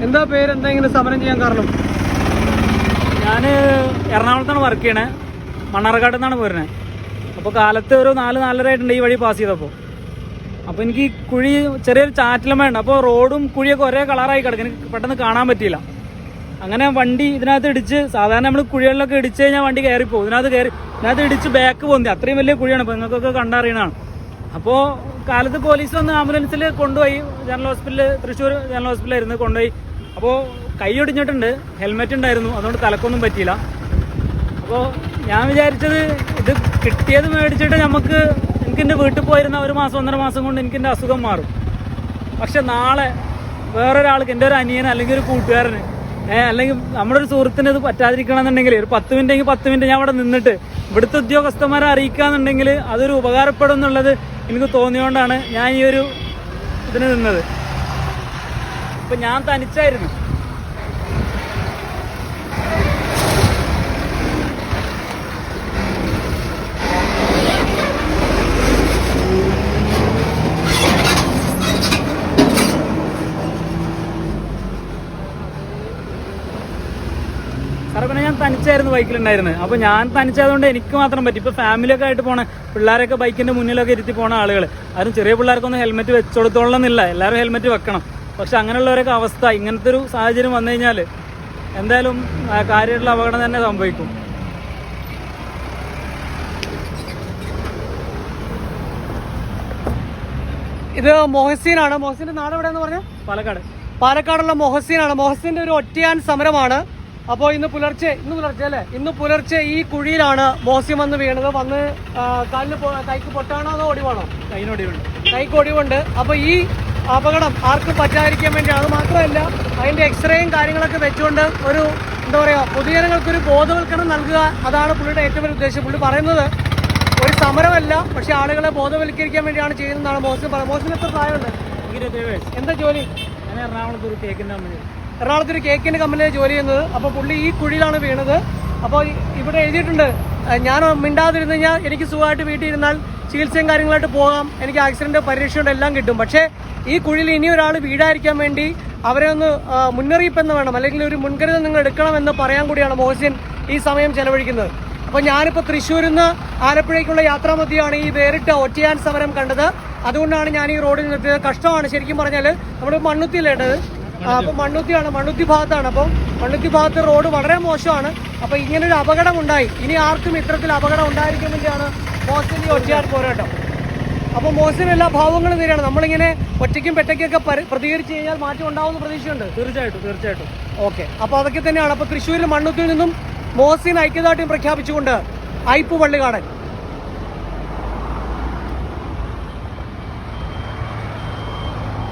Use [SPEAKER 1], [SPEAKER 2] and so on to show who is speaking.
[SPEAKER 1] എന്താ പേര്, എന്താ ഇങ്ങനെ സമരം ചെയ്യാൻ കാരണം?
[SPEAKER 2] ഞാൻ എറണാകുളത്താണ് വർക്ക് ചെയ്യണേ, മണ്ണാർക്കാട് നിന്നാണ് പോരുന്നത്. അപ്പോൾ കാലത്ത് ഒരു 4-4:30 ആയിട്ടുണ്ട് ഈ വഴി പാസ് ചെയ്തപ്പോൾ. അപ്പോൾ എനിക്ക് കുഴി ചെറിയൊരു ചാറ്റിലമ്മയുണ്ട്. അപ്പോൾ റോഡും കുഴിയൊക്കെ ഒരേ കളറായി കിടക്കും, എനിക്ക് പെട്ടെന്ന് കാണാൻ പറ്റിയില്ല. അങ്ങനെ വണ്ടി ഇതിനകത്ത് ഇടിച്ച്, സാധാരണ നമ്മൾ കുഴികളിലൊക്കെ ഇടിച്ച് കഴിഞ്ഞാൽ വണ്ടി കയറിപ്പോകും. ഇതിനകത്ത് ഇടിച്ച് ബാക്ക് പോകുന്നത്, അത്രയും വലിയ കുഴിയാണ്, ഇപ്പോൾ നിങ്ങൾക്കൊക്കെ കണ്ടറിയണതാണ്. അപ്പോൾ കാലത്ത് പോലീസ് വന്ന് ആംബുലൻസിൽ കൊണ്ടുപോയി, ജനറൽ ഹോസ്പിറ്റലിൽ, തൃശ്ശൂർ ജനറൽ ഹോസ്പിറ്റലായിരുന്നു കൊണ്ടുപോയി. അപ്പോൾ കൈ ഒടിഞ്ഞിട്ടുണ്ട്, ഹെൽമെറ്റ് ഉണ്ടായിരുന്നു, അതുകൊണ്ട് തലക്കൊന്നും പറ്റിയില്ല. അപ്പോൾ ഞാൻ വിചാരിച്ചത് ഇത് കിട്ടിയത് മേടിച്ചിട്ട് എനിക്ക് എൻ്റെ വീട്ടിൽ പോയിരുന്ന 1 മാസം 1.5 മാസം കൊണ്ട് എനിക്ക് എൻ്റെ അസുഖം മാറും. പക്ഷെ നാളെ വേറൊരാൾക്ക്, എൻ്റെ ഒരു അനിയൻ അല്ലെങ്കിൽ ഒരു കൂട്ടുകാരന് അല്ലെങ്കിൽ നമ്മുടെ ഒരു സുഹൃത്തിന് ഇത് പറ്റാതിരിക്കണമെന്നുണ്ടെങ്കിൽ ഒരു 10 മിനിറ്റ് 10 മിനിറ്റ് ഞാൻ അവിടെ നിന്നിട്ട് ഇവിടുത്തെ ഉദ്യോഗസ്ഥന്മാരെ അറിയിക്കാന്നുണ്ടെങ്കിൽ അതൊരു ഉപകാരപ്പെടും എന്നുള്ളത് എനിക്ക് തോന്നിയോണ്ടാണ് ഞാൻ ഈ ഒരു ഇതിന് നിന്നത്. ഇപ്പം ഞാൻ തനിച്ചായിരുന്നു. സാറേ, പിന്നെ ഞാൻ തനിച്ചായിരുന്നു ബൈക്കിലുണ്ടായിരുന്നത്. അപ്പോൾ ഞാൻ തനിച്ചായതുകൊണ്ട് എനിക്ക് മാത്രം പറ്റി. ഇപ്പോൾ ഫാമിലിയൊക്കെ ആയിട്ട് പോണ പിള്ളേരൊക്കെ ബൈക്കിൻ്റെ മുന്നിലൊക്കെ ഇരുത്തി പോണ ആളുകൾ, ആരും ചെറിയ പിള്ളേർക്കൊന്നും ഹെൽമെറ്റ് വെച്ചുകൊടുത്തോളണമെന്നില്ല, എല്ലാവരും ഹെൽമെറ്റ് വെക്കണം. പക്ഷെ അങ്ങനെയുള്ളവരൊക്കെ അവസ്ഥ, ഇങ്ങനത്തെ ഒരു സാഹചര്യം വന്നു കഴിഞ്ഞാൽ എന്തായാലും കാര്യമായിട്ടുള്ള അപകടം തന്നെ സംഭവിക്കും.
[SPEAKER 1] ഇത് മൊഹസീനാണ്. മൊഹസീൻ്റെ നാട് എവിടെയെന്ന് പറഞ്ഞാൽ? പാലക്കാടുള്ള മൊഹസീനാണ്. മൊഹസീൻ്റെ ഒരു ഒറ്റയാൻ സമരമാണ്. അപ്പോൾ ഇന്ന് പുലർച്ചെ ഈ കുഴിയിലാണ് മോഹസിൻ വന്ന് വീണത്. വന്ന് കൈക്ക് പൊട്ടാണോ അതോ ഒടിവാണോ? കൈക്ക് ഒടിവുണ്ട്. അപ്പോൾ ഈ അപകടം ആർക്കും പറ്റാതിരിക്കാൻ വേണ്ടിയാണ്. അത് മാത്രമല്ല, അതിന്റെ എക്സ്റേയും കാര്യങ്ങളൊക്കെ വെച്ചുകൊണ്ട് ഒരു പൊതുജനങ്ങൾക്കൊരു ബോധവൽക്കരണം നൽകുക, അതാണ് പുള്ളിയുടെ ഏറ്റവും വലിയ ഉദ്ദേശം. പുള്ളി പറയുന്നത് ഒരു സമരമല്ല, പക്ഷെ ആളുകളെ ബോധവൽക്കരിക്കാൻ വേണ്ടിയാണ് ചെയ്യുന്നതാണ് മോഹസിൻ പറയുന്നത്. മോഹസിന് എത്ര പ്രായമുണ്ട്?
[SPEAKER 2] 27 വയസ്സ്.
[SPEAKER 1] എന്താ ജോലി?
[SPEAKER 2] ഞാൻ എറണാകുളത്ത് ഒരു
[SPEAKER 1] കേക്കിന്റെ കമ്പനിയിൽ ജോലി ചെയ്യുന്നത്. അപ്പോൾ പുള്ളി ഈ കുഴിയിലാണ് വീണത്. അപ്പോൾ ഇവിടെ എഴുതിയിട്ടുണ്ട്, ഞാൻ മിണ്ടാതിരുന്ന് കഴിഞ്ഞാൽ എനിക്ക് സുഖമായിട്ട് വീട്ടിൽ ഇരുന്നാൽ ചികിത്സയും കാര്യങ്ങളായിട്ട് പോകാം, എനിക്ക് ആക്സിഡന്റ് പരിരക്ഷയുണ്ട്, എല്ലാം കിട്ടും. പക്ഷേ ഈ കുഴിയിൽ ഇനി ഒരാൾ വീഴാതിരിക്കാൻ വേണ്ടി അവരെ ഒന്ന് മുന്നറിയിപ്പെന്ന് വേണം, അല്ലെങ്കിൽ ഒരു മുൻകരുതൽ നിങ്ങൾ എടുക്കണമെന്ന് പറയാൻ കൂടിയാണ് മോഹസിൻ ഈ സമയം ചെലവഴിക്കുന്നത്. അപ്പോൾ ഞാനിപ്പോൾ തൃശ്ശൂരിൽ നിന്ന് ആലപ്പുഴയ്ക്കുള്ള യാത്രാമധ്യയാണ് ഈ വേറിട്ട ഒറ്റയാൻ സമരം കണ്ടത്. അതുകൊണ്ടാണ് ഞാൻ ഈ റോഡിൽ നിർത്തിയത്. കഷ്ടമാണ് ശരിക്കും പറഞ്ഞാൽ. നമ്മുടെ മണ്ണുത്തിയിലേട്ടത്, അപ്പോൾ മണ്ണുത്തി ഭാഗത്താണ്. അപ്പോൾ മണ്ണുത്തി ഭാഗത്ത് റോഡ് വളരെ മോശമാണ്. അപ്പോൾ ഇങ്ങനൊരു അപകടം ഉണ്ടായി, ഇനി ആർക്കും ഇത്തരത്തിൽ അപകടം ഉണ്ടായിരിക്കാൻ വേണ്ടിയാണ് മോഹസിൻ ഈ ഒറ്റയാൻ പോരാട്ടം. അപ്പോൾ മോഹസിൻ എല്ലാ ഭാവങ്ങളും നേരെയാണ്. നമ്മളിങ്ങനെ ഒറ്റയ്ക്കും പെറ്റയ്ക്കൊക്കെ പ്രതികരിച്ച് കഴിഞ്ഞാൽ മാറ്റം ഉണ്ടാവുമെന്ന് പ്രതീക്ഷയുണ്ട്.
[SPEAKER 2] തീർച്ചയായിട്ടും.
[SPEAKER 1] ഓക്കെ, അപ്പോൾ അതൊക്കെ തന്നെയാണ്. അപ്പോൾ തൃശ്ശൂരിൽ മണ്ണുത്തിയിൽ നിന്നും മോഹസിൻ ഐക്യദാർഢ്യം പ്രഖ്യാപിച്ചുകൊണ്ട് ഐപ്പ് പള്ളികാടൻ.